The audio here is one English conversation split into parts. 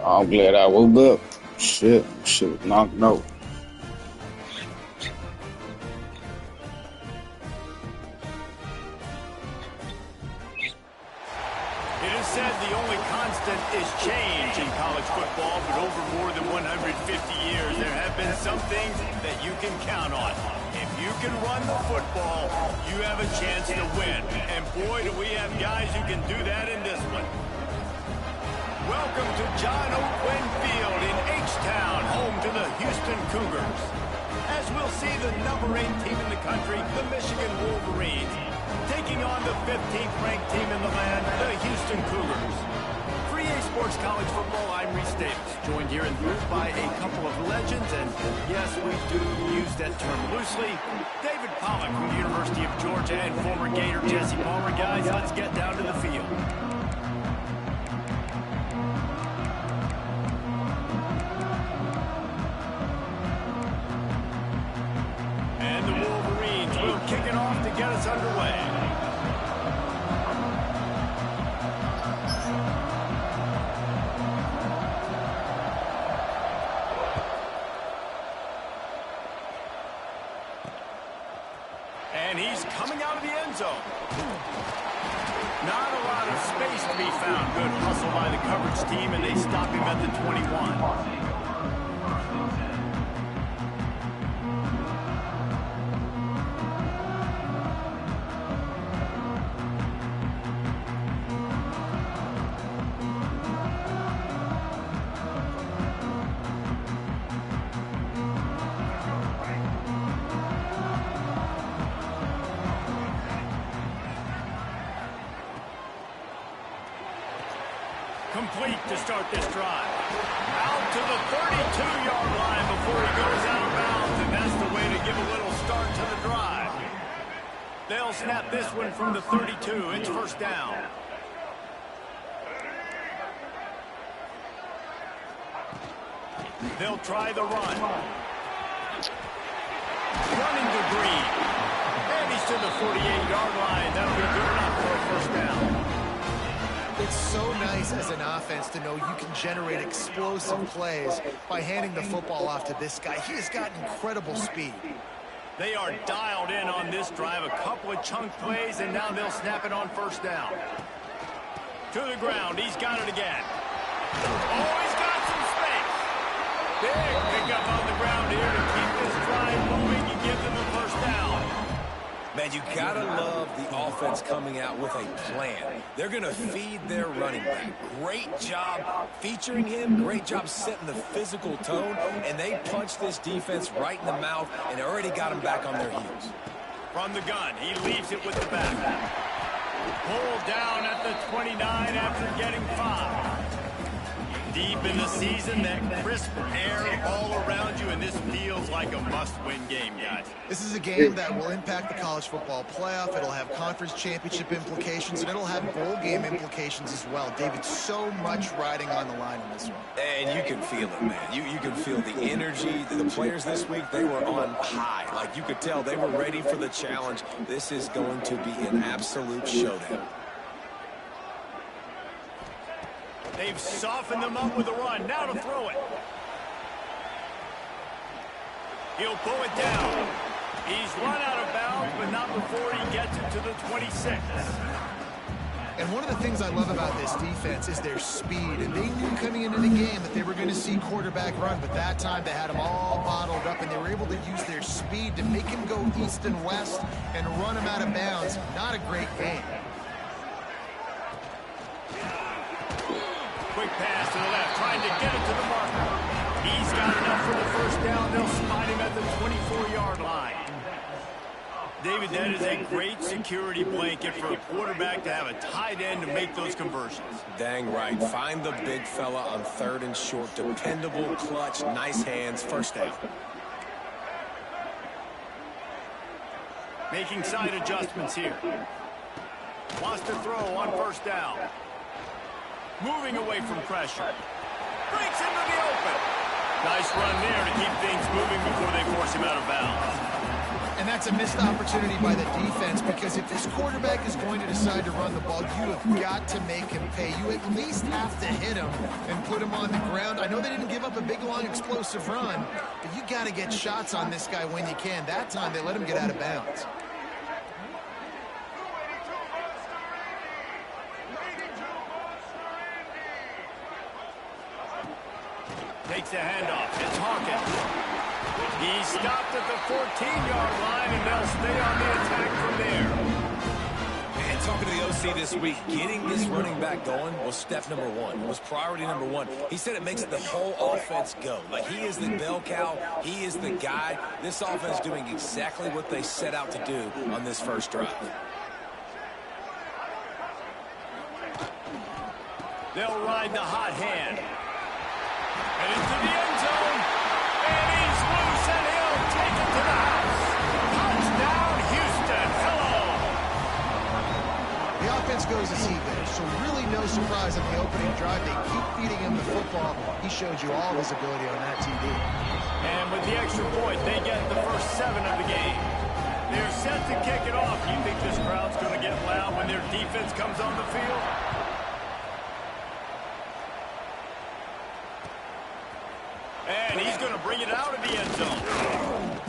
I'm glad I woke up. Shit was knocked out. It is said the only constant is change in college football, but over more than 150 years, there have been some things that you can count on. If you can run the football, you have a chance to win. And boy, do we have guys who can do that in this one. Welcome to John O. Quinn Field in H-Town, home to the Houston Cougars. As we'll see the number 8 team in the country, the Michigan Wolverines, taking on the 15th ranked team in the land, the Houston Cougars. For EA Sports College Football, I'm Reese Davis, joined here in booth by a couple of legends, and yes, we do use that term loosely. David Pollack from the University of Georgia and former Gator Jesse Palmer. Guys, let's get down to the field. And the Wolverines will kick it off to get us underway. And he's coming out of the end zone. Not a lot of space to be found. Good hustle by the coverage team, and they stop him at the 21. Complete to start this drive. Out to the 32-yard line before he goes out of bounds, and that's the way to give a little start to the drive. They'll snap this one from the 32. It's first down. They'll try the run. Running to Green. And he's to the 48-yard line. That'll be good enough for a first down. It's so nice as an offense to know you can generate explosive plays by handing the football off to this guy. He has got incredible speed. They are dialed in on this drive. A couple of chunk plays, and now they'll snap it on first down. To the ground. He's got it again. Oh, he's got some space. Big pickup on the ground here to keep this drive moving and give them the first down. Man, you gotta love the offense coming out with a plan. They're gonna feed their running back. Great job featuring him. Great job setting the physical tone. And they punched this defense right in the mouth and already got them back on their heels. From the gun, he leaves it with the back. Pulled down at the 29 after getting 5. Deep in the season, that crisp air all around you, and this feels like a must-win game, guys. This is a game that will impact the college football playoff. It'll have conference championship implications, and it'll have bowl game implications as well. David, so much riding on the line in this one. And you can feel it, man. You can feel the energy. The players this week, they were on high. Like, you could tell they were ready for the challenge. This is going to be an absolute showdown. They've softened them up with a run. Now to throw it. He'll pull it down. He's run out of bounds, but not before he gets it to the 26. And one of the things I love about this defense is their speed. And they knew coming into the game that they were going to see quarterback run, but that time they had them all bottled up, and they were able to use their speed to make him go east and west and run him out of bounds. Not a great game. Quick pass to the left, trying to get it to the marker. He's got enough for the first down. They'll spot him at the 24-yard line. David, that is a great security blanket for a quarterback to have a tight end to make those conversions. Dang right. Find the big fella on 3rd and short. Dependable, clutch, nice hands, first down. Making side adjustments here. Wants to throw on first down. Moving away from pressure. Breaks into the open. Nice run there to keep things moving before they force him out of bounds. And that's a missed opportunity by the defense, because if this quarterback is going to decide to run the ball, you have got to make him pay. You at least have to hit him and put him on the ground. I know they didn't give up a big, long, explosive run, but you got to get shots on this guy when you can. That time, they let him get out of bounds. Takes the handoff. It's Hawkins. He stopped at the 14-yard line, and they'll stay on the attack from there. And talking to the OC this week, getting this running back going was step number one. It was priority number one. He said it makes the whole offense go. Like, he is the bell cow. He is the guy. This offense doing exactly what they set out to do on this first drive. They'll ride the hot hand. And into the end zone. And he's loose, and he'll take it to the house. Touchdown, Houston. Hello. The offense goes as he goes, so really no surprise on the opening drive. They keep feeding him the football. He showed you all his ability on that TV. And with the extra point, they get the first 7 of the game. They're set to kick it off. You think this crowd's going to get loud when their defense comes on the field? And he's going to bring it out of the end zone.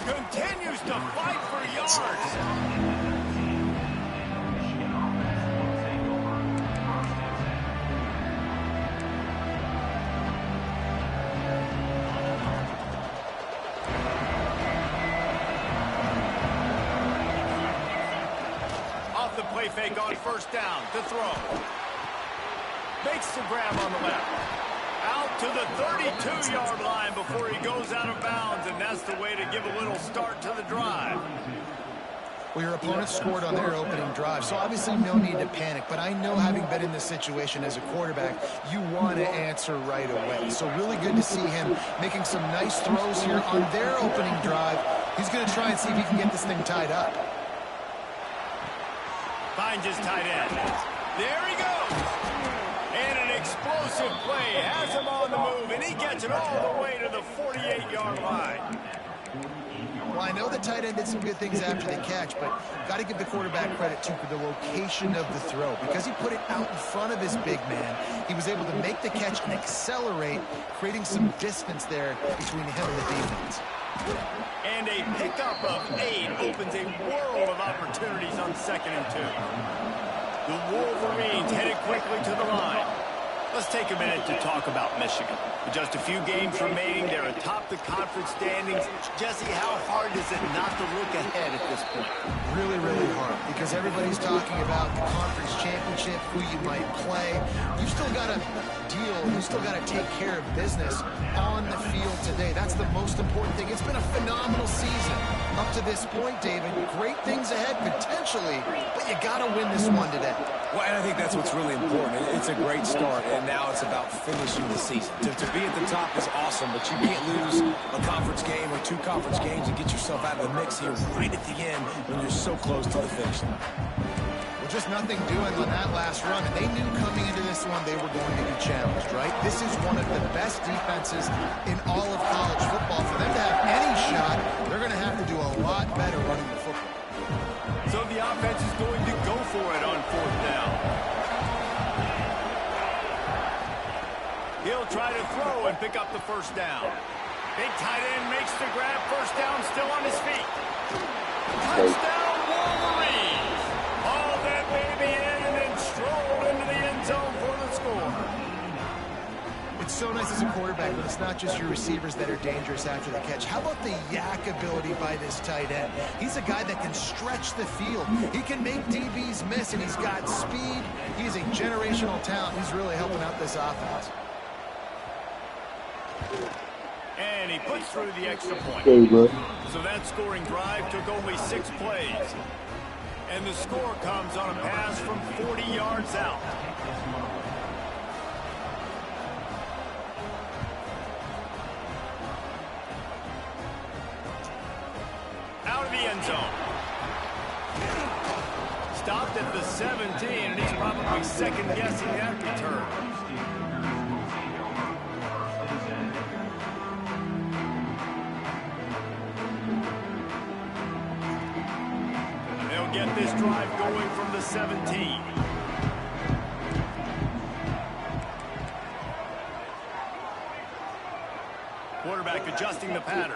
Continues to fight for yards. Off the play fake on first down to throw. Makes the grab on the left. Out to the 32-yard line before he goes out of bounds, and that's the way to give a little start to the drive. Well, your opponent scored on their opening drive, so obviously no need to panic. But I know, having been in this situation as a quarterback, you want to answer right away. So really good to see him making some nice throws here on their opening drive. He's going to try and see if he can get this thing tied up. Finds his tight end. There he goes. And an explosive play has him on the move, and he gets it all the way to the 48-yard line. Well, I know the tight end did some good things after the catch, but got to give the quarterback credit, too, for the location of the throw. Because he put it out in front of his big man, he was able to make the catch and accelerate, creating some distance there between him and the defense. And a pickup of 8 opens a world of opportunities on 2nd and 2. The Wolverines headed quickly to the line. Let's take a minute to talk about Michigan. With just a few games remaining, they're atop the conference standings. Jesse, how hard is it not to look ahead at this point? Really, really hard, because everybody's talking about the conference championship, who you might play. You've still got to deal, you've still got to take care of business on the field today. That's the most important thing. It's been a phenomenal season up to this point, David. Great things ahead, potentially, but you got to win this one today. Well, and I think that's what's really important. It's a great start, and now it's about finishing the season. To be at the top is awesome, but you can't lose a conference game or 2 conference games and get yourself out of the mix here right at the end when you're so close to the finish line. Well, just nothing doing on that last run, and they knew coming into this one they were going to be challenged, right? This is one of the best defenses in all of college football. For them to have any shot, they're going to have to do a lot better running the football. So the offense is going to go for it on 4th down. He'll try to throw and pick up the first down. Big tight end makes the grab. First down, still on his feet. Touchdown, Wolverines. Haul that baby in and then stroll into the end zone for the score. It's so nice as a quarterback when it's not just your receivers that are dangerous after the catch. How about the yak ability by this tight end? He's a guy that can stretch the field. He can make DBs miss, and he's got speed. He's a generational talent. He's really helping out this offense. And he puts through the extra point. There you go. So that scoring drive took only 6 plays. And the score comes on a pass from 40 yards out. Out of the end zone. Stopped at the 17, and he's probably second-guessing that return. get this drive going from the 17. Quarterback adjusting the pattern.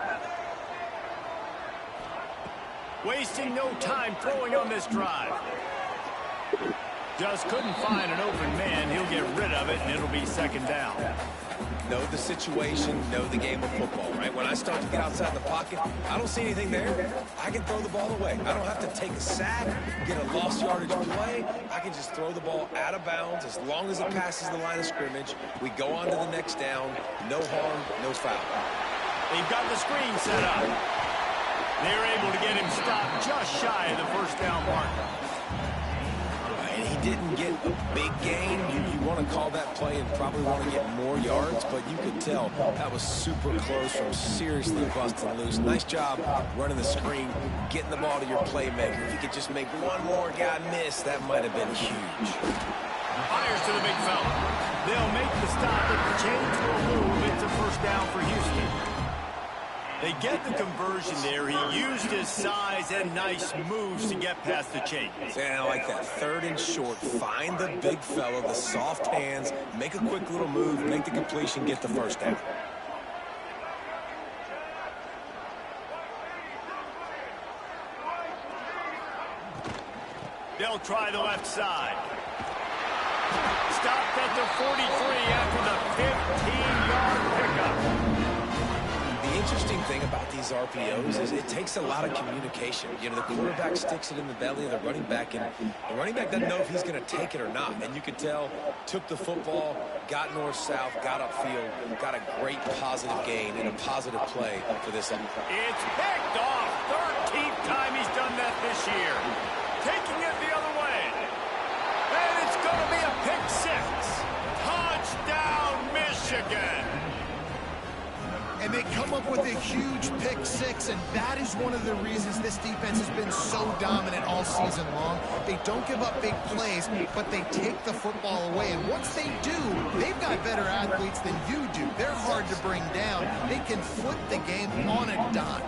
Wasting no time throwing on this drive. Just couldn't find an open man. He'll get rid of it, and it'll be second down. Know the situation, know the game of football, right? When I start to get outside the pocket, I don't see anything there. I can throw the ball away. I don't have to take a sack, get a lost yardage play. I can just throw the ball out of bounds as long as it passes the line of scrimmage. We go on to the next down. No harm, no foul. They've got the screen set up. They're able to get him stopped just shy of the first down mark. And he didn't get a big gain. You want to call that play and probably want to get more yards, but you could tell that was super close from seriously busting loose. Nice job running the screen, getting the ball to your playmaker. If you could just make one more guy miss, that might have been huge. Fires to the big fella. They'll make the stop, but the chains will move. It's a first down for Houston. They get the conversion there. He used his size and nice moves to get past the chains. And I like that. Third and short. Find the big fella, the soft hands, make a quick little move, make the completion, get the first down. They'll try the left side. Stopped at the 43 after the 15-yard pickup. The interesting thing about these RPOs is it takes a lot of communication. You know, the quarterback sticks it in the belly of the running back, and the running back doesn't know if he's going to take it or not. And you could tell, took the football, got north-south, got upfield, got a great positive gain and a positive play for this one. It's picked off. 13th time he's done that this year. Taking it the other way. And it's going to be a pick six. Touchdown, Michigan. And they come up with a huge pick six, and that is one of the reasons this defense has been so dominant all season long. They don't give up big plays, but they take the football away. And once they do, they've got better athletes than you do. They're hard to bring down. They can flip the game on a dime.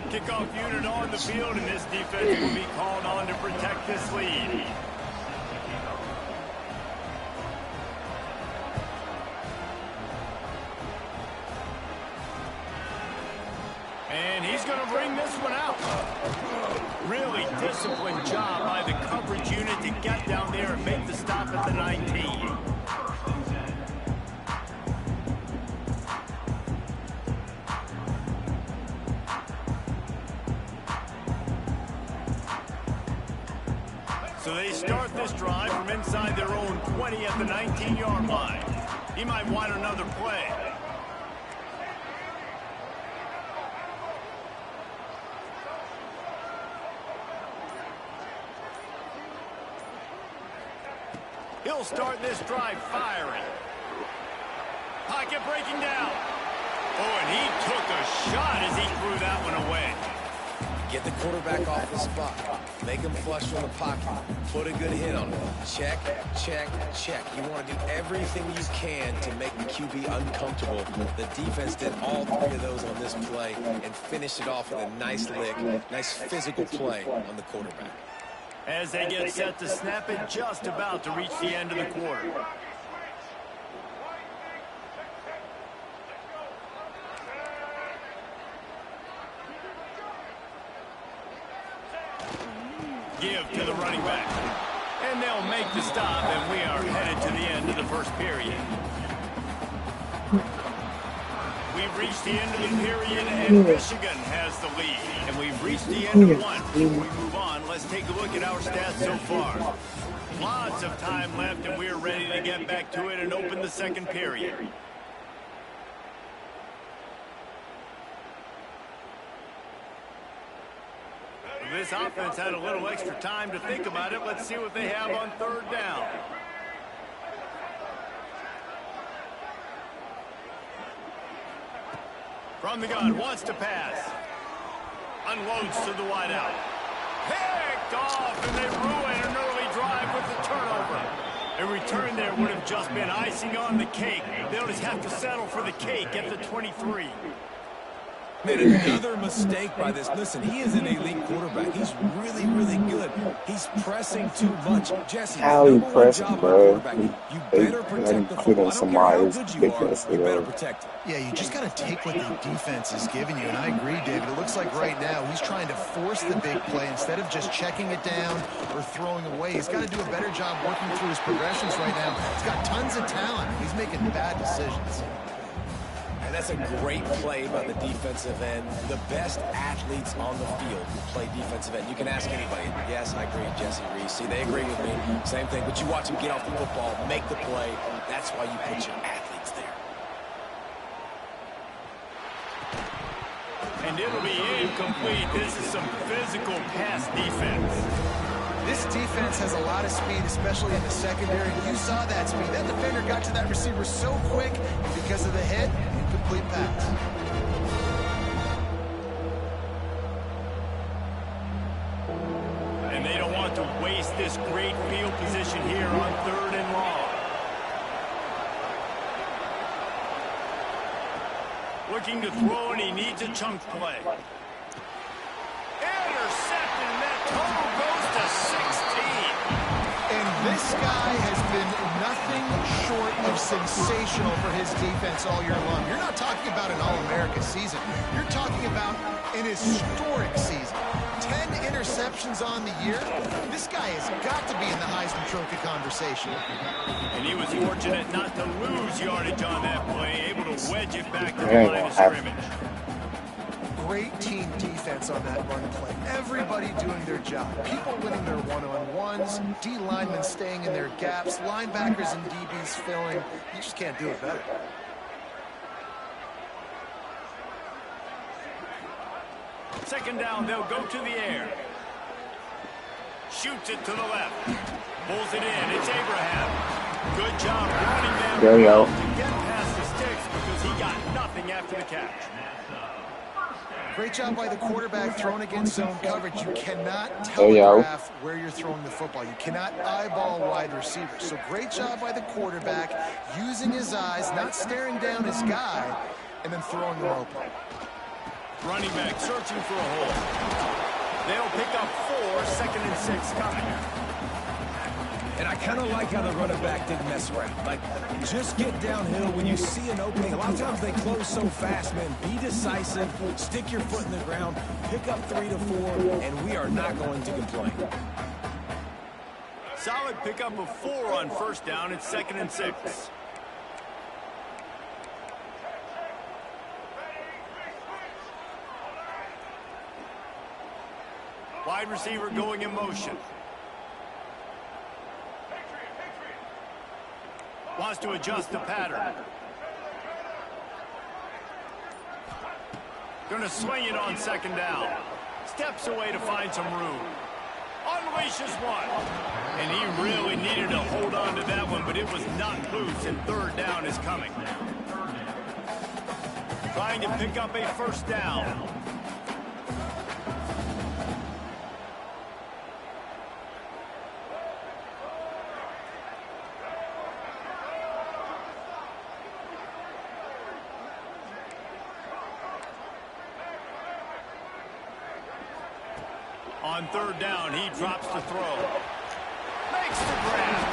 Kickoff unit on the field, and this defense will be called on to protect this lead. And he's going to bring this one out. Really disciplined job by the coverage unit to get down there and make the stop at the 19. So they start this drive from inside their own 20 at the 19-yard line. He might want another play. He'll start this drive firing. Pocket breaking down. Oh, and he took a shot as he threw that one away. Get the quarterback off the spot. Make him flush from the pocket. Put a good hit on him. Check, check, check. You want to do everything you can to make the QB uncomfortable. The defense did all three of those on this play and finished it off with a nice lick, nice physical play on the quarterback. As they get set to snap it, just about to reach the end of the quarter. Give to the running back. And they'll make the stop, and we are headed to the end of the first period. We've reached the end of the period, and Michigan has the lead. And we've reached the end of one. Before we move on, let's take a look at our stats so far. Lots of time left, and we're ready to get back to it and open the second period. This offense had a little extra time to think about it. Let's see what they have on third down. From the gun, wants to pass. Unloads to the wideout. Picked off, and they ruin an early drive with the turnover. A return there would have just been icing on the cake. They'll just have to settle for the cake at the 23. Man, another mistake by this. Listen, he is an elite quarterback. He's really, really good. He's pressing too much. Jesse, How the he number one pressing, job of a bro? quarterback, you They better let him protect the quit football. on I don't care how somebody's good you big are, ass you better video. protect it. Yeah, you just got to take what the defense is giving you, and I agree, David. It looks like right now he's trying to force the big play instead of just checking it down or throwing away. He's got to do a better job working through his progressions right now. He's got tons of talent. He's making bad decisions. And that's a great play by the defensive end. The best athletes on the field who play defensive end. You can ask anybody. Yes, I agree, Jesse Reese. See, they agree with me. Same thing. But you watch him get off the football, make the play. That's why you put your athletes there. And it'll be incomplete. This is some physical pass defense. This defense has a lot of speed, especially in the secondary. You saw that speed. That defender got to that receiver so quick, and because of the hit, incomplete pass. And they don't want to waste this great field position here on 3rd and long. Looking to throw, and he needs a chunk play. Intercepted, and that total goes to 16. And this guy has been nothing short of sensational for his defense all year long. You're not talking about an All-America season. You're talking about an historic season. 10 interceptions on the year. This guy has got to be in the Heisman Trophy conversation. And he was fortunate not to lose yardage on that play, able to wedge it back to the line of scrimmage. Great team defense on that run play. Everybody doing their job. People winning their one-on-ones, D linemen staying in their gaps, linebackers and DBs filling. You just can't do it better. Second down, they'll go to the air. Shoots it to the left. Pulls it in. It's Abraham. Good job running them There you go. to get past the sticks because he got nothing after the catch. Great job by the quarterback throwing against zone coverage. You cannot telegraph where you're throwing the football. You cannot eyeball wide receivers. So great job by the quarterback using his eyes, not staring down his guy, and then throwing him open. Running back searching for a hole. They'll pick up 4, 2nd and 6 coming. And I kind of like how the running back didn't mess around. Like, just get downhill when you see an opening. A lot of times they close so fast, man. Be decisive, stick your foot in the ground, pick up 3 to 4, and we are not going to complain. Solid pickup of 4 on 1st down. It's 2nd and 6. Wide receiver going in motion. Wants to adjust the pattern. Going to swing it on 2nd down. Steps away to find some room. Unleashes one. And he really needed to hold on to that one, but it was not loose, and 3rd down is coming. Trying to pick up a 1st down. On 3rd down, he drops to throw. Makes the grab.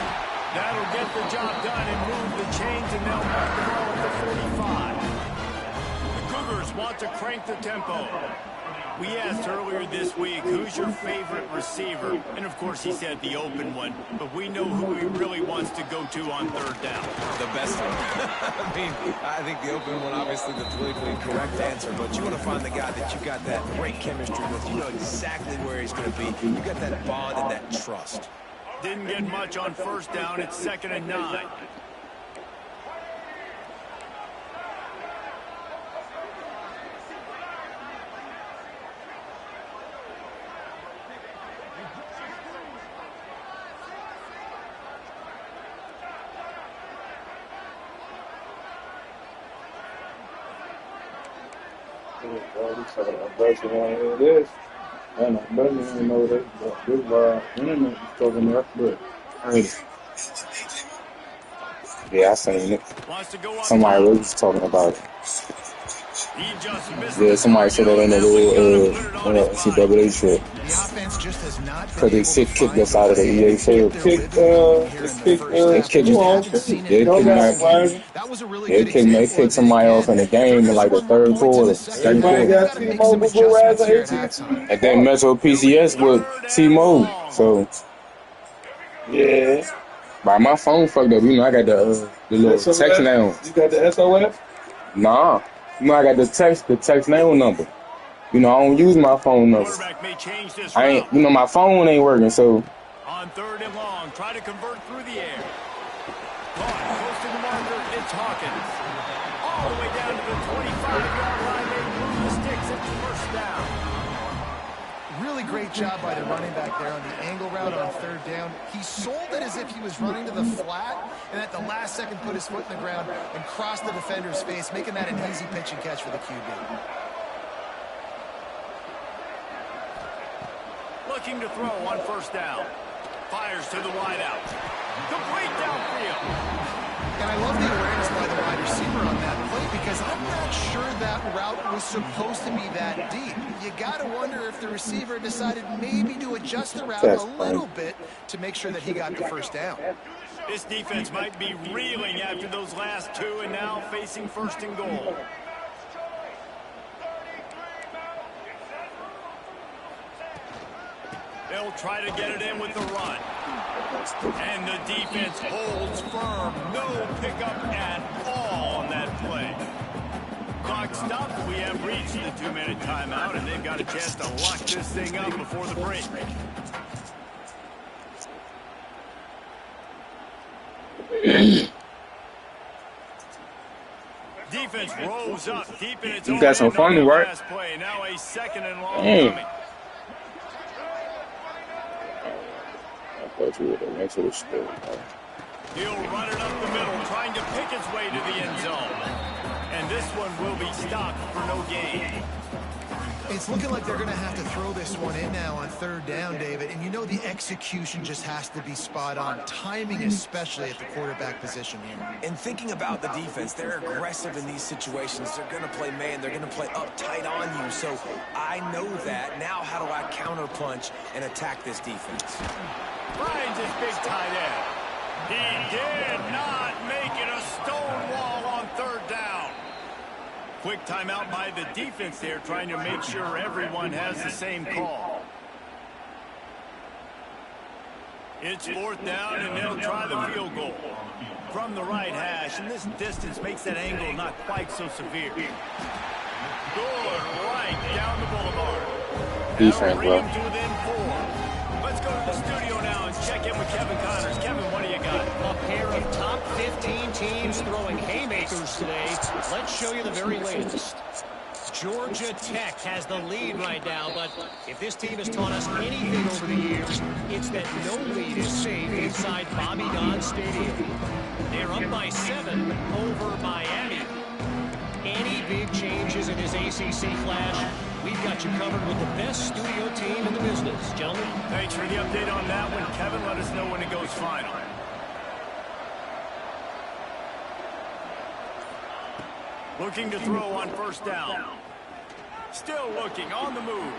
That'll get the job done and move the chains, and they'll mark the ball at the 45. The Cougars want to crank the tempo. We asked earlier this week, who's your favorite receiver? And, of course, he said the open one. But we know who he really wants to go to on 3rd down. The best one. I mean, I think the open one, obviously, the politically correct answer. But you want to find the guy that you got that great chemistry with. You know exactly where he's going to be. You got that bond and that trust. Didn't get much on 1st down. It's 2nd and 9. This. And I didn't know that. This internet is talking there, but yeah, I seen it. Wants to go up Somebody top. was talking about it. He just missed Yeah, somebody said that in the little NCAA shit. The offense just has not been Because they able to kicked us find out of the EA field. They kicked Blue me. on haven't seen it They in the kicked past my. game. That was a really They good kicked me. They example kicked of it somebody off again. in the If they're game gonna in like the score more third points in quarter, the second second half, Everybody they quarter. got gotta make some T-Mobile Blue adjustments Rise here at AT&T. halftime. And then Metro PCS with T-Mobile. So Yeah. by my phone fucked up. You know I got the little SOS. text now. You got the SOS? Nah. You know I got the text now number. You know I don't use my phone number. Quarterback may change this I route. ain't. You know my phone ain't working. So On 3rd and long, try to convert through the air. Caught, close to the marker, it's Hawkins. All the way down to the 25-yard line. They move the sticks. It's first down. Really great job by the running back there on the angle route on 3rd down. He sold it as if he was running to the flat, and at the last second put his foot in the ground and crossed the defender's face, making that an easy pitch and catch for the QB. Looking to throw on 1st down. Fires to the wideout. Complete downfield. And I love the awareness by the wide receiver on that play because I'm not sure that route was supposed to be that deep. You got to wonder if the receiver decided maybe to adjust the route a little bit to make sure that he got the 1st down. This defense might be reeling after those last two and now facing 1st and goal. They'll try to get it in with the run. And the defense holds firm. No pickup at all on that play. Clock stopped. We have reached the 2-minute timeout, and they've got a chance to lock this thing up before the break. Defense rose up deep in its own you got some end on funny, the right? last play. Now a 2nd and long Damn. coming. I thought you would have went to the store. He'll run it up the middle, trying to pick its way to the end zone. And this one will be stopped for no gain. It's looking like they're going to have to throw this one in now on 3rd down, David. And you know the execution just has to be spot on. Timing especially at the quarterback position here. And thinking about the defense, they're aggressive in these situations. They're going to play man. They're going to play uptight on you. So I know that. Now how do I counterpunch and attack this defense? Finds his big tight end. He did not make it a stone wall on 3rd down. Quick timeout by the defense there, trying to make sure everyone has the same call. It's 4th down, and they'll try the field goal. From the right hash, and this distance makes that angle not quite so severe. Good right down the boulevard. Defense, bro. To within 4. Let's go to the studio now and check in with Kevin Connors. Kevin, what do you got? A pair of top 15 teams throwing haymakers today. Let's show you the very latest. Georgia Tech has the lead right now, but if this team has taught us anything over the years, it's that no lead is safe inside Bobby Dodd Stadium. They're up by 7 over Miami. Any big changes in this ACC flash, we've got you covered with the best studio team in the business. Gentlemen. Thanks for the update on that one, Kevin. Let us know when it goes final. Looking to throw on 1st down. Still looking on the move.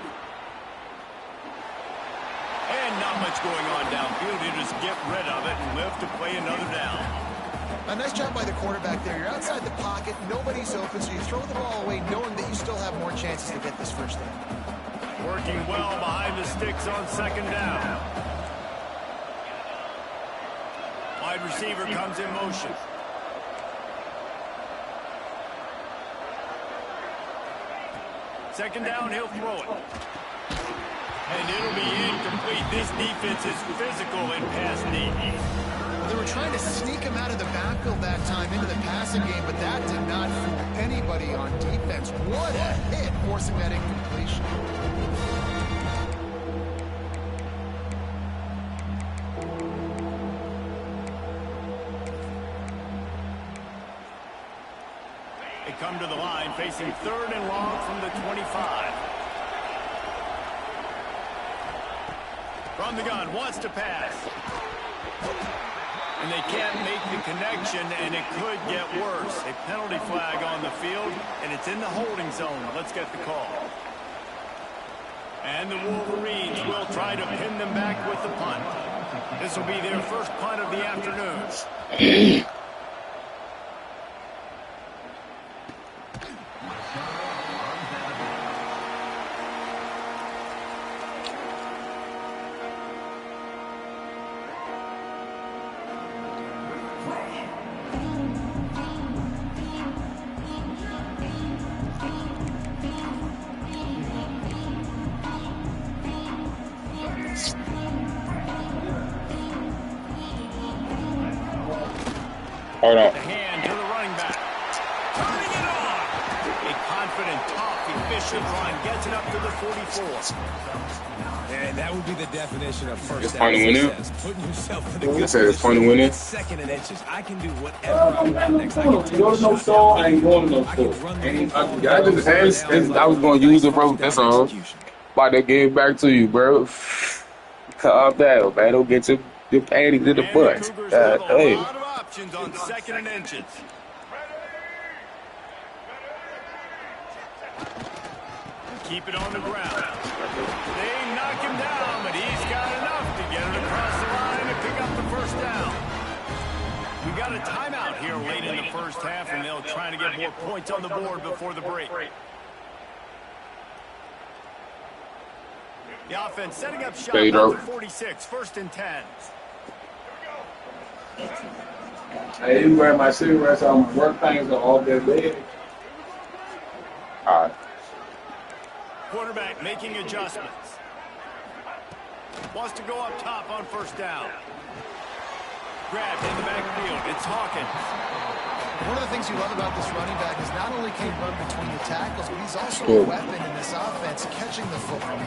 And not much going on downfield. He'll just get rid of it and live to play another down. A nice job by the quarterback there. You're outside the pocket, nobody's open, so you throw the ball away knowing that you still have more chances to get this 1st down. Working well behind the sticks on 2nd down. Wide receiver comes in motion. Second down, he'll throw it. And it'll be incomplete. This defense is physical in pass deep. They were trying to sneak him out of the backfield that time into the passing game, but that did not fool anybody on defense. What a hit, forcing that incompletion. They come to the line, facing 3rd and long from the 25. From the gun, wants to pass. And they can't make the connection, and it could get worse. A penalty flag on the field, and it's in the holding zone. Let's get the call. And the Wolverines will try to pin them back with the punt. This will be their first punt of the afternoon. Hold on. The hand to the running back. Turning it on. A confident, tough, efficient run gets it up to the 44. And that would be the definition of first It's down funny, wouldn't it? success. Putting yourself in a I good said it's funny, wouldn't it? second and inches. I can do whatever I want next. I can take Go a to no shot. store, I ain't going to no I can store. run the I football. just asked, I was going to use it, bro. That's all. About to give it back to you, bro. Calm down, man. Don't get your panties to the And butt. the Cougars have a Hey. lot of options on second and inches. Keep it on the ground. They knock him down, but he's got enough to get it across the line and pick up the first down. We got a timeout here late in the first half, and they'll try to get more points on the board before the break. The offense setting up shop at the 46, first and 10. Hey, you wear my cigarettes on my work things are all their leg. All right. Quarterback making adjustments. Wants to go up top on first down. Grabbed in the backfield. It's Hawkins. One of the things you love about this running back is not only can he run between the tackles, but he's also a weapon in this offense, catching the football.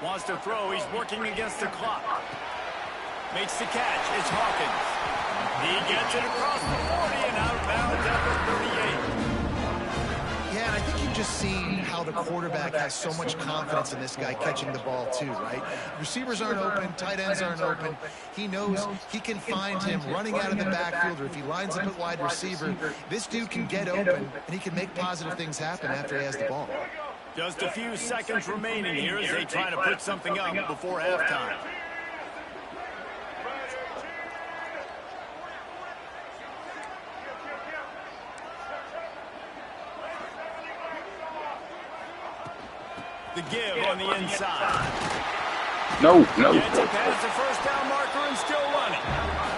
Wants to throw. He's working against the clock. Makes the catch. It's Hawkins. He gets it across the 40 and out of bounds at the 38. Yeah, and I think you've just seen how the quarterback has so much confidence in this guy catching the ball too, right? Receivers aren't open, tight ends aren't open. He knows he can find him running out of the backfield, or if he lines up at wide receiver, this dude can get open and he can make positive things happen after he has the ball. Just a few seconds remaining here as they try to put something up before halftime. The give on the inside. No. Gets it past the first down marker and still running.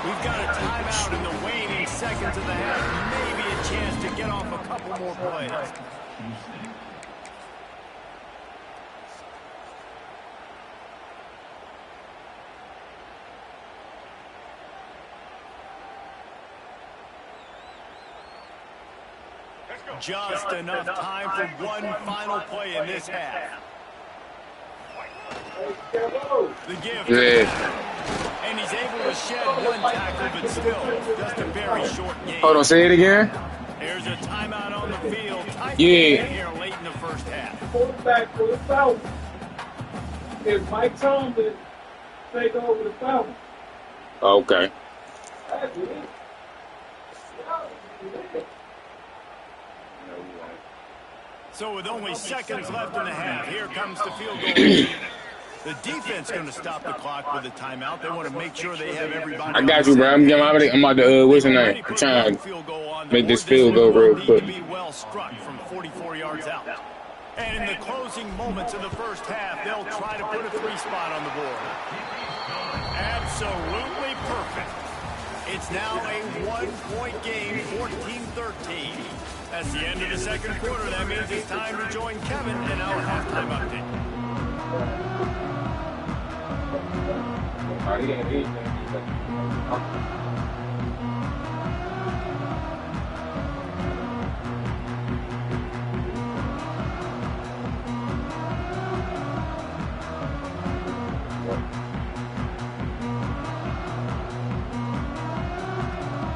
We've got a timeout in the waning seconds of the half. Maybe a chance to get off a couple more plays. Just enough time for one final play in this half. The give. Yeah. And he's able to shed one tackle, but still just a very short game. Hold on, say it again. There's a timeout on the field. Yeah. Here late in the first half. Quarterback for the Falcons. If Mike Tomlin take over the Falcons. Okay. That's it. So with only seconds left in the half, here comes the field goal. The defense going to stop the clock with a timeout. They want to make sure they have everybody. I got you, bro. I'm about to, what's the name? I'm trying to make this field goal real quick. Be well struck from 44 yards out. And in the closing moments of the first half, they'll try to put a 3-spot on the board. Absolutely perfect. It's now a 1-point game, 14-13. That's the end of the second quarter. That means it's time to join Kevin in our halftime update.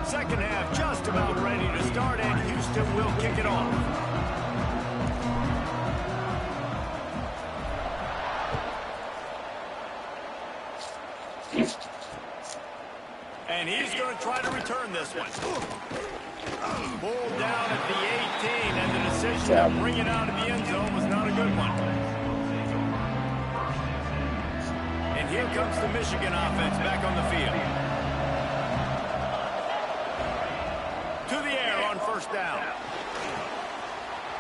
Second half just about ready to start, and Houston will kick it off. And he's going to try to return this one. Pulled down at the 18, and the decision to bring it out of the end zone was not a good one. And here comes the Michigan offense back on the field. To the air on first down.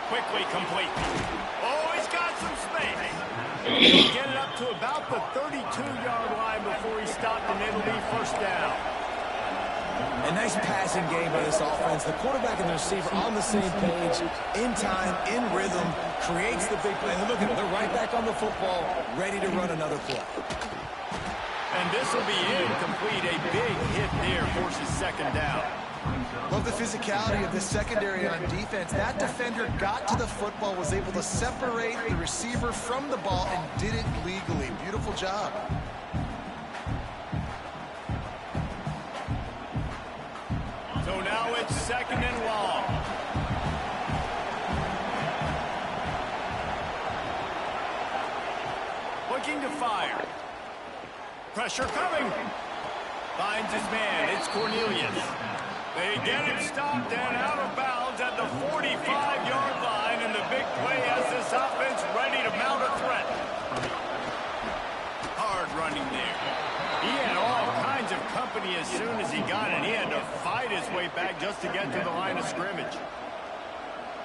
Quickly complete. Oh, he's got some space. He'll get it up to about the 32-yard line before he stopped, and it'll be first down. A nice passing game by this offense. The quarterback and the receiver on the same page, in time, in rhythm, creates the big play. And look at them. They're right back on the football, ready to run another play. And this will be incomplete. A big hit there forces second down. Love the physicality of this secondary on defense. That defender got to the football, was able to separate the receiver from the ball, and did it legally. Beautiful job. So now it's second and long. Looking to fire. Pressure coming. Finds his man. It's Cornelius. They get him stopped and out of bounds at the 45-yard line, and the big play has this offense ready to mount a threat. Hard running there. He had all kinds of company as soon as he got it. He had to fight his way back just to get to the line of scrimmage.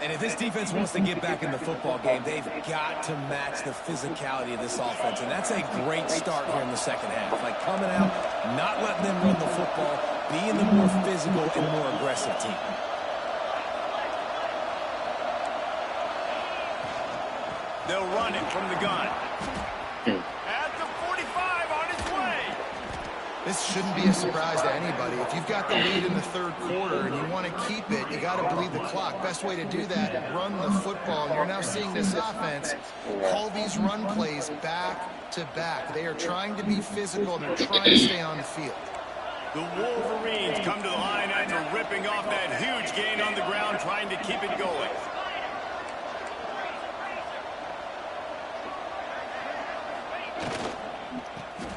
And if this defense wants to get back in the football game, they've got to match the physicality of this offense. And that's a great start here in the second half. Like coming out, not letting them run the football, being the more physical and more aggressive team. They'll run it from the gun. At the 45 on his way. This shouldn't be a surprise to anybody. If you've got the lead in the third quarter and you want to keep it, you got to bleed the clock. Best way to do that, run the football. And you're now seeing this offense call these run plays back to back. They are trying to be physical, and they're trying to stay on the field. The Wolverines come to the line after ripping off that huge gain on the ground, trying to keep it going.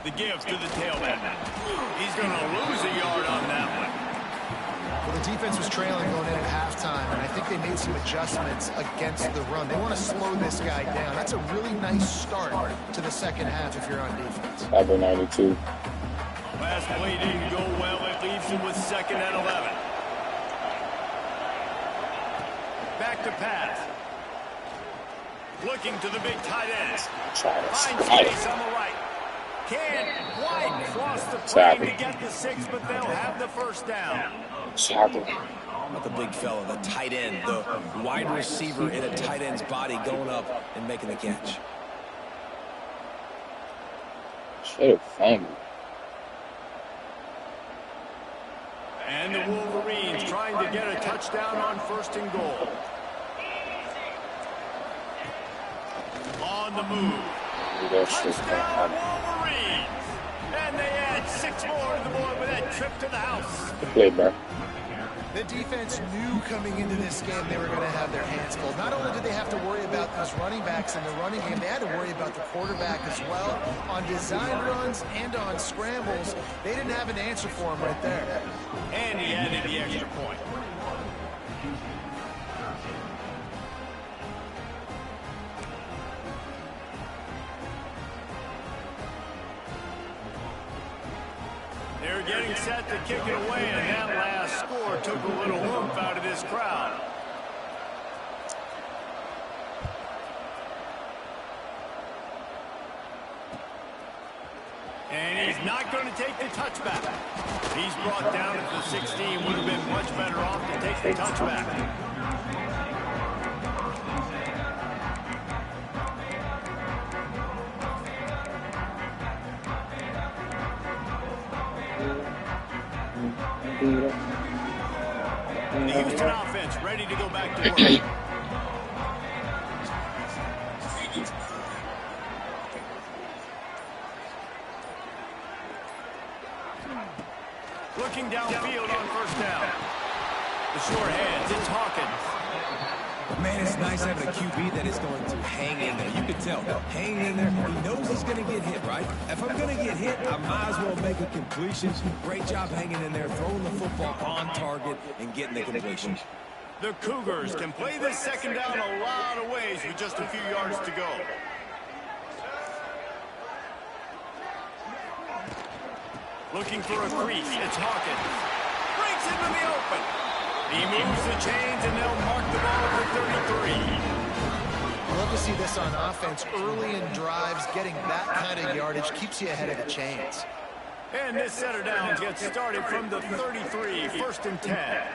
The give to the tailback. He's going to lose a yard on that one. Well, the defense was trailing going in at halftime, and I think they made some adjustments against the run. They want to slow this guy down. That's a really nice start to the second half if you're on defense. Number 92. Last play didn't go well. It leaves him with second and 11. Back to pass. Looking to the big tight end. Finds space on the right. Can't quite cross the plane to get the 6, but they'll have the first down. Not the big fella, the tight end, the wide receiver in a tight end's body going up and making the catch. Should have fumbled. And the Wolverines trying to get a touchdown on first and goal. On the move. Touchdown Wolverines! And they add 6 more to the board with that trip to the house. Good play, bro. The defense knew coming into this game they were going to have their hands full. Not only did they have to worry about those running backs in the running game, they had to worry about the quarterback as well. On design runs and on scrambles, they didn't have an answer for him right there. And he added the extra point. They're getting set to kick it away, and that last score took a little oomph out of this crowd. And he's not going to take the touchback. He's brought down at the 16. Would have been much better off to take the touchback. The Houston offense ready to go back to work. Looking downfield on first down. The short hands, it's Hawkins. Man, it's nice having a QB that is going to hang in there. You could tell. Hanging in there, he knows he's going to get hit, right? If I'm going to get hit, I might as well make a completion. Great job hanging in there, throwing the football on target and getting the completion. The Cougars can play this second down a lot of ways with just a few yards to go. Looking for a crease. It's Hawkins. Breaks into the open. He moves the chains, and they'll mark the ball at the 33. I love to see this on offense. Early in drives, getting that kind of yardage keeps you ahead of the chains. And this set of downs gets started from the 33, 1st and 10.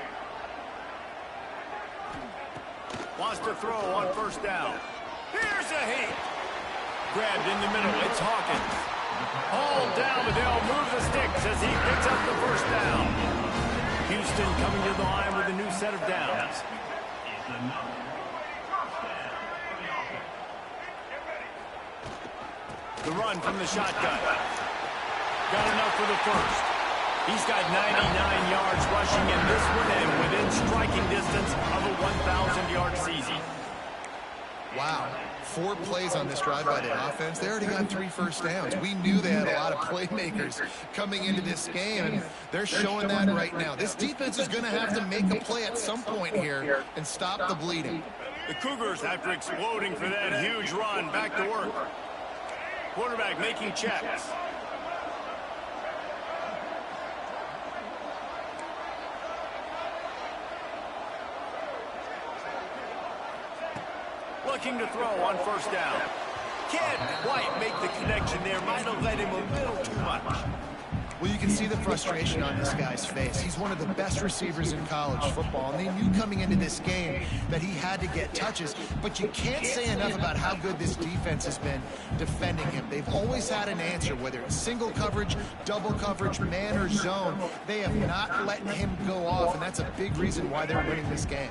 Wants to throw on 1st down. Here's a heat. Grabbed in the middle. It's Hawkins. Hauled down, but they'll move the sticks as he picks up the 1st down. Houston coming to the line with a new set of downs. The run from the shotgun. Got enough for the 1st. He's got 99 yards rushing in this one and within striking distance of a 1,000-yard season. Wow. 4 plays on this drive by the offense. They already got 3 first downs. We knew they had a lot of playmakers coming into this game, and they're showing that right now. This defense is going to have to make a play at some point here and stop the bleeding. The Cougars, after exploding for that huge run, back to work. Quarterback making checks. Looking to throw on 1st down. Can't quite make the connection there. Might have led him a little too much. Well, you can see the frustration on this guy's face. He's one of the best receivers in college football, and they knew coming into this game that he had to get touches, but you can't say enough about how good this defense has been defending him. They've always had an answer, whether it's single coverage, double coverage, man or zone. They have not let him go off, and that's a big reason why they're winning this game.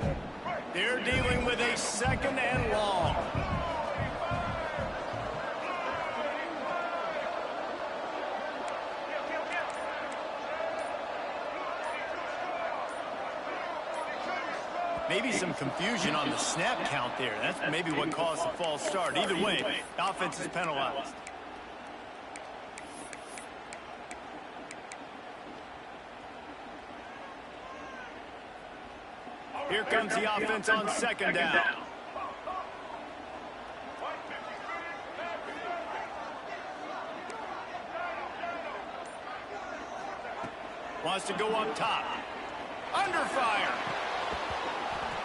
They're dealing with a 2nd and long. Maybe some confusion on the snap count there. That's maybe what caused the false start. Either way, the offense is penalized. Here comes the offense on 2nd down. Wants to go up top. Under fire.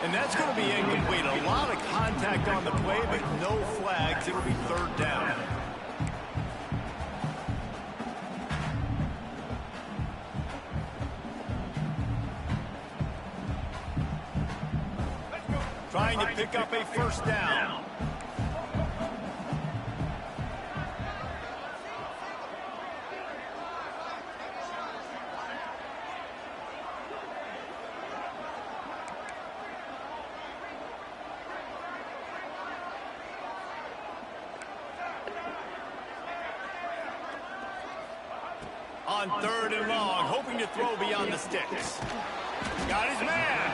And that's going to be incomplete. A lot of contact on the play, but no flags. It'll be 3rd down. Trying to pick up a 1st down. On 3rd and long, hoping to throw beyond the sticks. Got his man.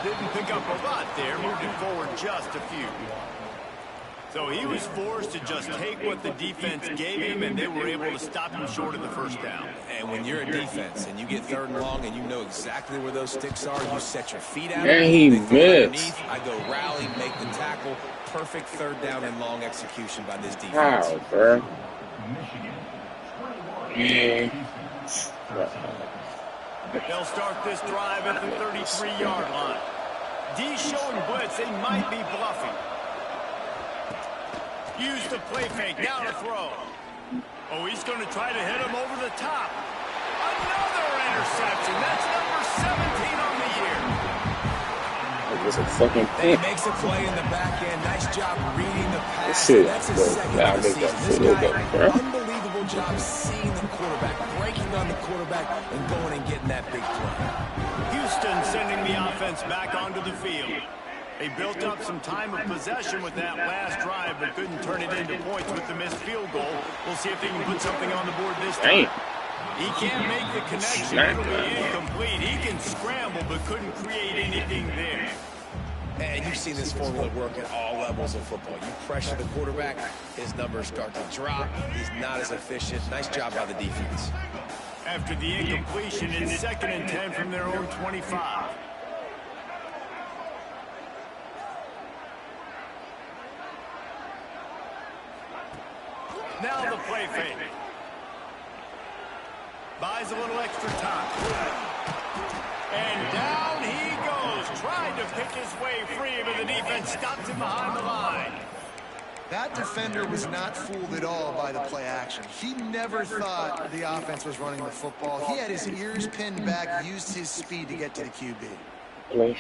Didn't pick up a lot there, moved it forward just a few. So he was forced to just take what the defense gave him, and they were able to stop him short of the 1st down. And when you're a defense and you get 3rd and long and you know exactly where those sticks are, you set your feet out. And he missed. I go rally, make the tackle. Perfect 3rd down and long execution by this defense. Wow, bro. Yeah. They'll start this drive at the 33-yard line. D showing blitz. They might be bluffing. Use the play fake. Now to throw. Oh, he's going to try to hit him over the top. Another interception. That's number 17 on the year. It was a fucking thing. He makes a play in the back end. Nice job reading the pass. Shit, That's his second of the season. This guy, unbelievable job seeing the quarterback, breaking on the quarterback, and going and getting that big play. Houston sending the offense back onto the field. They built up some time of possession with that last drive, but couldn't turn it into points with the missed field goal. We'll see if they can put something on the board this time. He can't make the connection. It'll be incomplete. He can scramble, but couldn't create anything there. And you've seen this formula work at all levels levels of football. You pressure the quarterback, his numbers start to drop. He's not as efficient. Nice job by the defense. After the incompletion, it's 2nd and 10 from their own 25. Now the play fake. Buys a little extra time. And down he goes, trying to pick his way free, but the defense stops him behind the line. That defender was not fooled at all by the play action. He never thought the offense was running the football. He had his ears pinned back, used his speed to get to the QB. Play.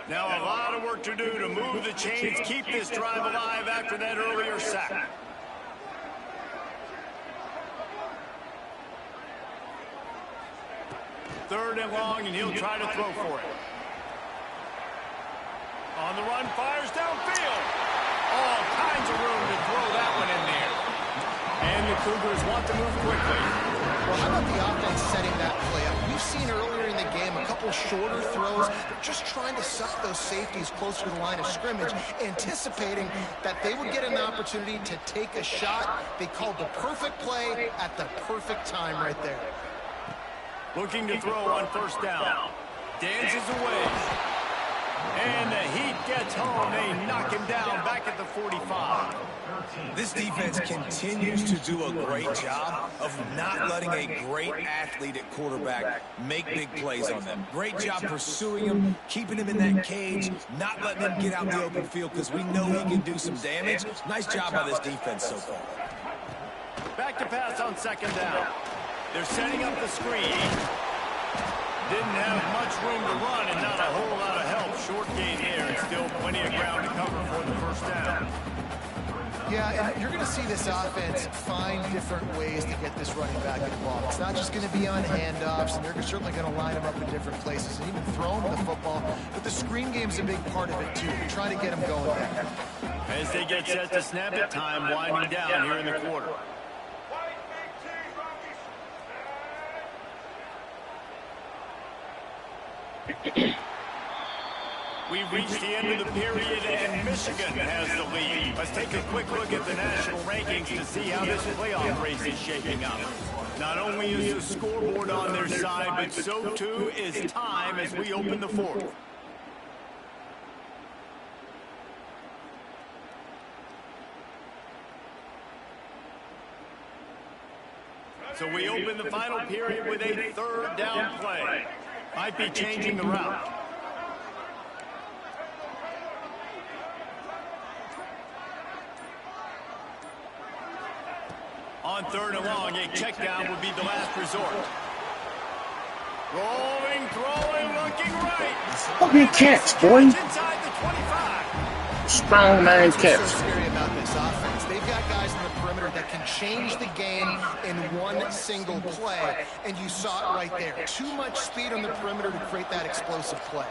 Now a lot of work to do to move the chains, keep this drive alive after that earlier sack. Third and long, and he'll try to throw for it. On the run, fires downfield. All kinds of room to throw that one in there. And the Cougars want to move quickly. Well, how about the offense setting that play up? We've seen earlier in the game a couple shorter throws. They're just trying to suck those safeties closer to the line of scrimmage, anticipating that they would get an opportunity to take a shot. They called the perfect play at the perfect time right there. Looking to throw on first down. Dances away. And the Heat gets home. They knock him down back at the 45. This defense continues to do a great job of not letting a great athlete at quarterback make big plays on them. Great job pursuing him, keeping him in that cage, not letting him get out in the open field because we know he can do some damage. Nice job by this defense so far. Back to pass on second down. They're setting up the screen. Didn't have much room to run and not a whole lot of help. Short gain there and still plenty of ground to cover for the first down. Yeah, and you're going to see this offense find different ways to get this running back involved. It's not just going to be on handoffs, and they're certainly going to line them up in different places and even throw them the football. But the screen game's a big part of it, too. They're trying to get them going there. As they get set to snap it, time winding down here in the quarter. We've reached the end of the period, and Michigan has the lead. Let's take a quick look at the national rankings to see how this playoff race is shaping up. Not only is the scoreboard on their side, but so too is time as we open the fourth. So we open the final period with a third down play. Might be changing the route. On third and long, a check down would be the last resort. Rolling, throwing, looking right. Fucking catch, boy. Inside the 25. Strong man catch. What's so scary about this offense? They've got guys in the perimeter that can change the game in one single play, and you saw it right there. Too much speed on the perimeter to create that explosive play.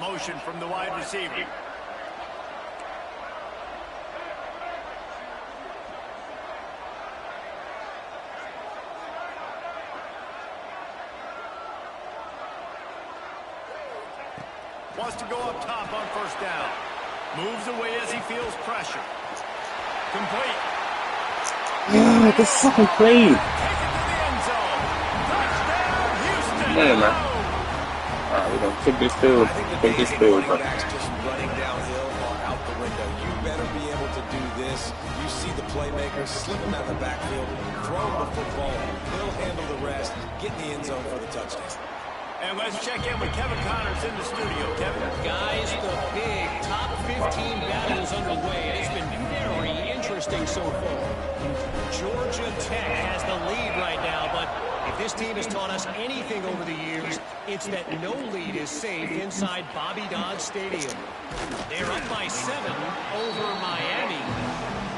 Motion from the wide receiver. Wants to go up top on first down. Moves away as he feels pressure. Complete. Yeah, this fucking play. Take it to the end zone. Touchdown, Houston. Man, man. Alright, we're gonna take this field. Take this field, bro. Backs just running downhill or out the window. You better be able to do this. You see the playmakers slip him out of the backfield, throw him the football. He'll handle the rest. Get in the end zone for the touchdown. And let's check in with Kevin Connors in the studio. Kevin. Guys, the big top 15 battle is underway. It's been very interesting so far. Georgia Tech has the lead right now, but if this team has taught us anything over the years, it's that no lead is safe inside Bobby Dodd Stadium. They're up by 7 over Miami.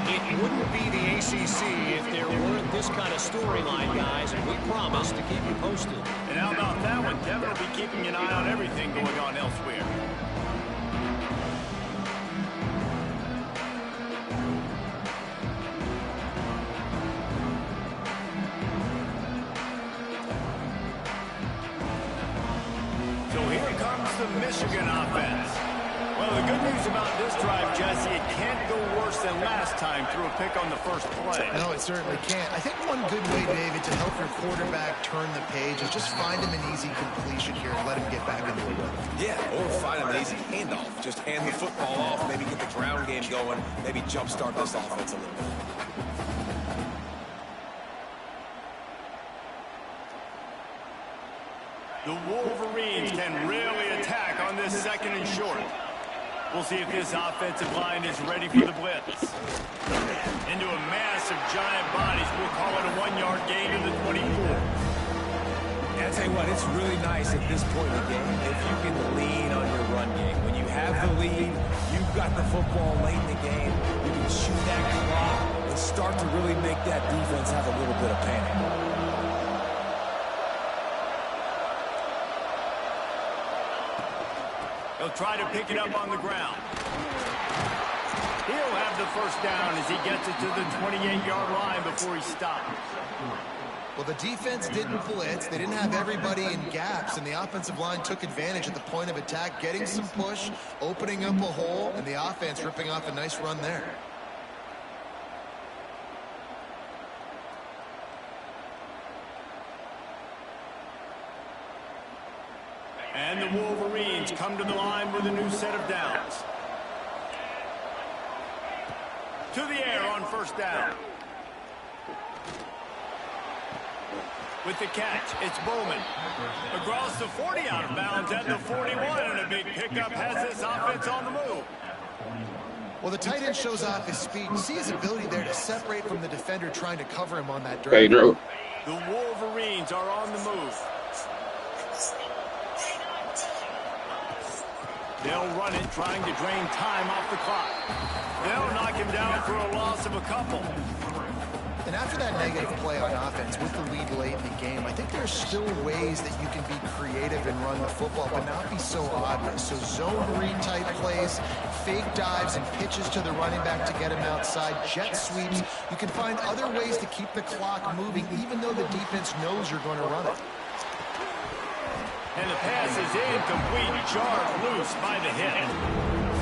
It wouldn't be the ACC if there weren't this kind of storyline, guys, and we promise to keep you posted. And how about that one? Kevin will be keeping an eye on everything going on elsewhere. the Michigan offense. Well, the good news about this drive, Jesse, it can't go worse than last time through a pick on the first play. No, it certainly can't. I think one good way, David, to help your quarterback turn the page is just find him an easy completion here and let him get back into the rhythm. Yeah, or find him an easy handoff. Just hand the football off, maybe get the ground game going, maybe jumpstart this offense a little bit. The Wolverines can really attack on this second and short. We'll see if this offensive line is ready for the blitz. Into a mass of giant bodies. We'll call it a 1-yard gain to the 24. Yeah, I tell you what, it's really nice at this point in the game if you can lean on your run game. When you have the lead, you've got the football late in the game, you can shoot that clock and start to really make that defense have a little bit of panic. He'll try to pick it up on the ground. He'll have the first down as he gets it to the 28-yard line before he stops. Well, the defense didn't blitz. They didn't have everybody in gaps, and the offensive line took advantage at the point of attack, getting some push, opening up a hole, and the offense ripping off a nice run there. And the Wolverines come to the line with a new set of downs. To the air on first down. With the catch, it's Bowman. Across the 40, out of bounds at the 41, and a big pickup has this offense on the move. Well, the tight end shows off his speed. You see his ability there to separate from the defender trying to cover him on that drive. Pedro. The Wolverines are on the move. They'll run it, trying to drain time off the clock. They'll knock him down for a loss of a couple. And after that negative play on offense with the lead late in the game, I think there's still ways that you can be creative and run the football, but not be so obvious. So zone read type plays, fake dives and pitches to the running back to get him outside, jet sweeps. You can find other ways to keep the clock moving, even though the defense knows you're going to run it. And the pass is incomplete, jarred loose by the hit.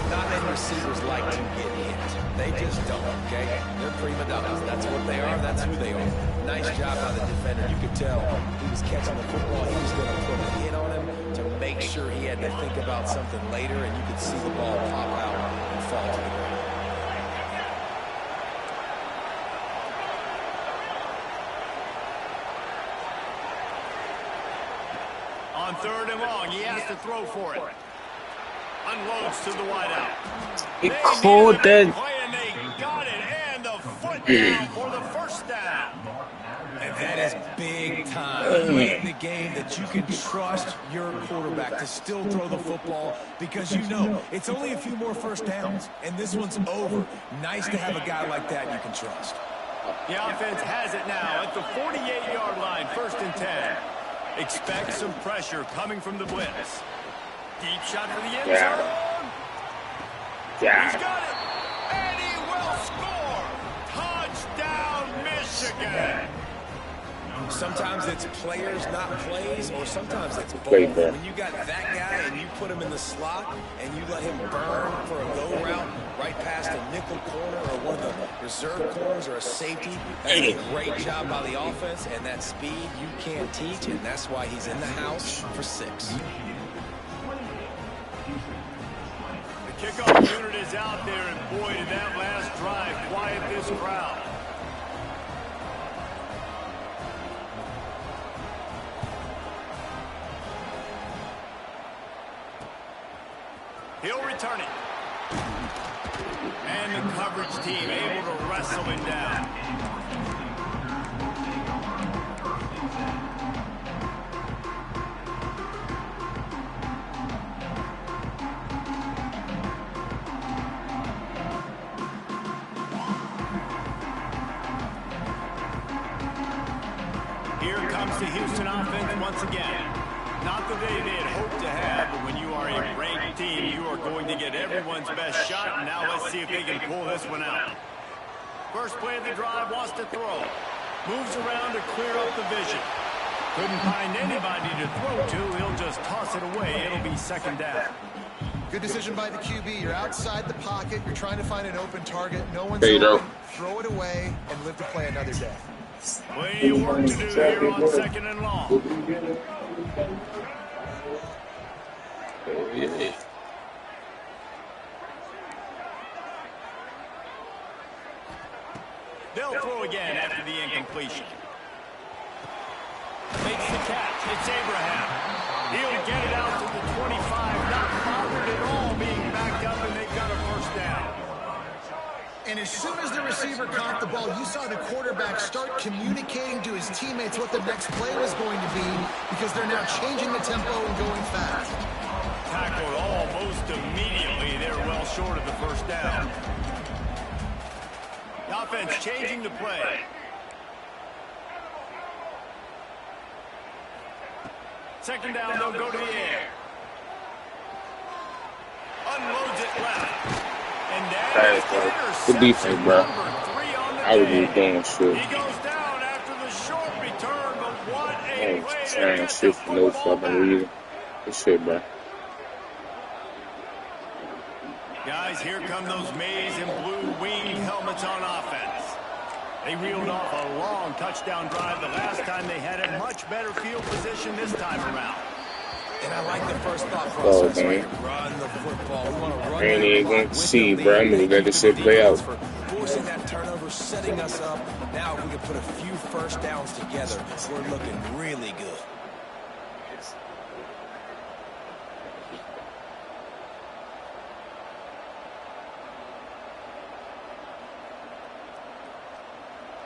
Not many receivers like to get hit. They just don't, okay? They're prima donnas. That's what they are. That's who they are. Nice job by the defender. You could tell he was catching the football. He was going to put a hit on him to make sure he had to think about something later, and you could see the ball pop out and fall to the ground. On third and long, he has to throw for it. Unloads to the wideout. He called that. And they got it, and the foot down for the first down. And that is big time late in the game that you can trust your quarterback to still throw the football because you know it's only a few more first downs, and this one's over. Nice to have a guy like that you can trust. The offense has it now at the 48-yard line, first and 10. Expect some pressure coming from the blitz. Deep shot for the end zone. He's got it, and he will score. Touchdown, Michigan. Sometimes it's players, not plays, or sometimes it's both. When you got that guy and you put him in the slot and you let him burn for a go route right past a nickel corner or one of the reserve corners or a safety, that's a great job by the offense, and that speed you can't teach, and that's why he's in the house for 6. The kickoff unit is out there, and boy, did that last drive quiet this crowd. He'll return it. And the coverage team able to wrestle it down. Here comes the Houston offense once again. Not the day they had hoped to have, but when you are a ranked team, you are going to get everyone's best shot. And now let's see if they can pull this one out. First play of the drive, wants to throw. Moves around to clear up the vision. Couldn't find anybody to throw to. He'll just toss it away. It'll be second down. Good decision by the QB. You're outside the pocket. You're trying to find an open target. No one's There you go. open. Throw it away and live to play another day. Plenty of work to do here on second and long. Yeah. They'll throw again after the incompletion. Makes the catch. It's Abraham. He'll get it out to the 25. Not bothered at all being backed up, and they've got a first down. And as soon as the receiver caught the ball, you saw the quarterback start communicating to his teammates what the next play was going to be because they're now changing the tempo and going fast. Tackled almost immediately. They're well short of the first down. The offense changing the play. Second down, they'll go to the air. Unloads it left. And that's good defense, bro. I would be doing shit. He goes down after the short return, but what a Oh, play to trying get shit the for no football fucking back. reason. Good shit, bro. Guys, here come those maize and blue winged helmets on offense. They reeled off a long touchdown drive the last time. They had a much better field position this time around. And I like the first thought process. Oh, Right? man. Run the football. We want to run Ain't the even clock gonna with see, the bro. lead. I'm gonna let Thank this you shit to play defense out. for forcing that turnover, setting us up. Now if we can put a few first downs together, we're looking really good.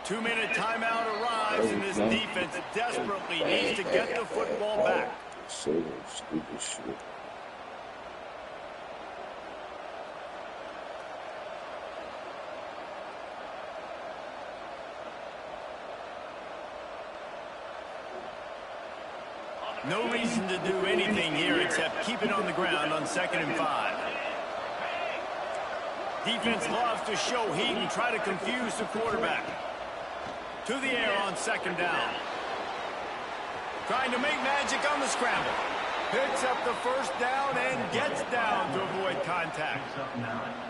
Two-minute timeout arrives, and this defense desperately needs to get the football back. So stupid shit. No reason to do anything here except keep it on the ground on 2nd and 5. Defense loves to show heat and try to confuse the quarterback. To the air on 2nd down. Trying to make magic on the scramble. Picks up the first down and gets down to avoid contact.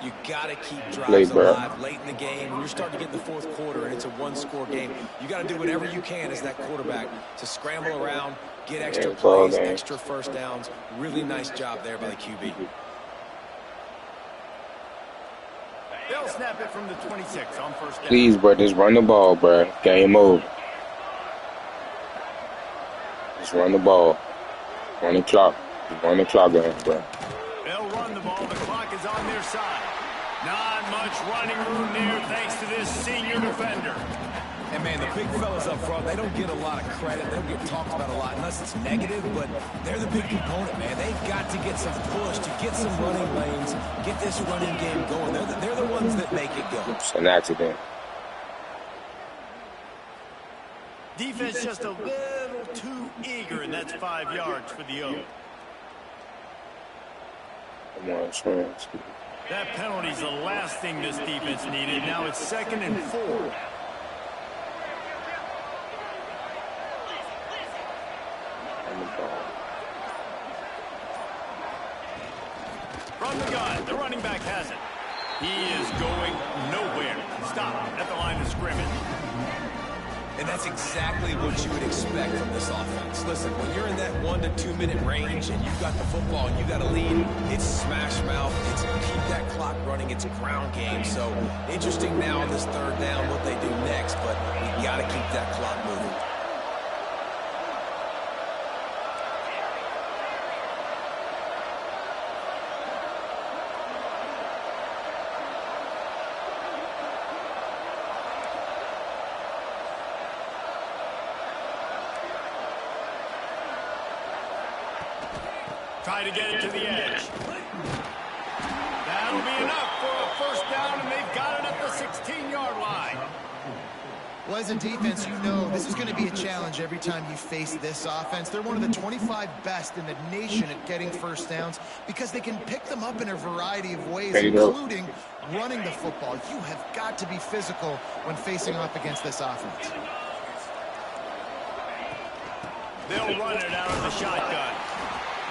You got to keep drives Late, bro. alive late in the game. When you're starting to get in the fourth quarter and it's a one-score game, you got to do whatever you can as that quarterback to scramble around, get extra Yeah, ball plays, game. extra first downs. Really nice job there by the QB. They'll snap it from the 26 on first down. Please, bro, just run the ball, bro. Game over. Just run the ball. Run the clock. Just run the clock down, bro. They'll run the ball. The clock is on their side. Not much running room there thanks to this senior defender. And, man, the big fellas up front, they don't get a lot of credit. They don't get talked about a lot unless it's negative, but they're the big component, man. They've got to get some push, to get some running lanes, get this running game going. They're the ones that make it go. It's an accident. Defense just a little too eager, and that's 5 yards for the O. Come on, Trans. That penalty's the last thing this defense needed. Now it's 2nd and 4. From the gun, the running back has it. He is going nowhere. Stop at the line of scrimmage. And that's exactly what you would expect from this offense. Listen, when you're in that 1 to 2 minute range and you've got the football and you got a lead, it's smash mouth, it's keep that clock running, it's a ground game. So interesting now on this third down what they do next, but we got to keep that clock moving. Try to get it to the edge. That'll be enough for a first down, and they've got it at the 16-yard line. Well, as a defense, you know this is going to be a challenge every time you face this offense. They're one of the 25 best in the nation at getting first downs because they can pick them up in a variety of ways, including running the football. You have got to be physical when facing off against this offense. They'll run it out of the shotgun.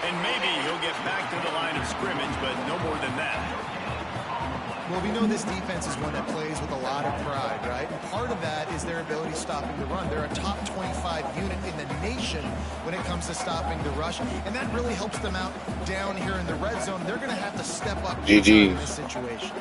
And maybe he'll get back to the line of scrimmage, but no more than that. Well, we know this defense is one that plays with a lot of pride, right? And part of that is their ability stopping the run. They're a top 25 unit in the nation when it comes to stopping the rush, and that really helps them out down here in the red zone. They're going to have to step up in this situation.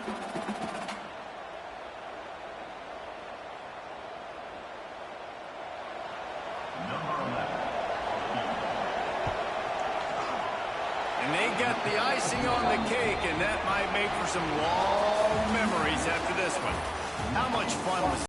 And they got the icing on the cake, and that might make for some long memories after this one. How much fun was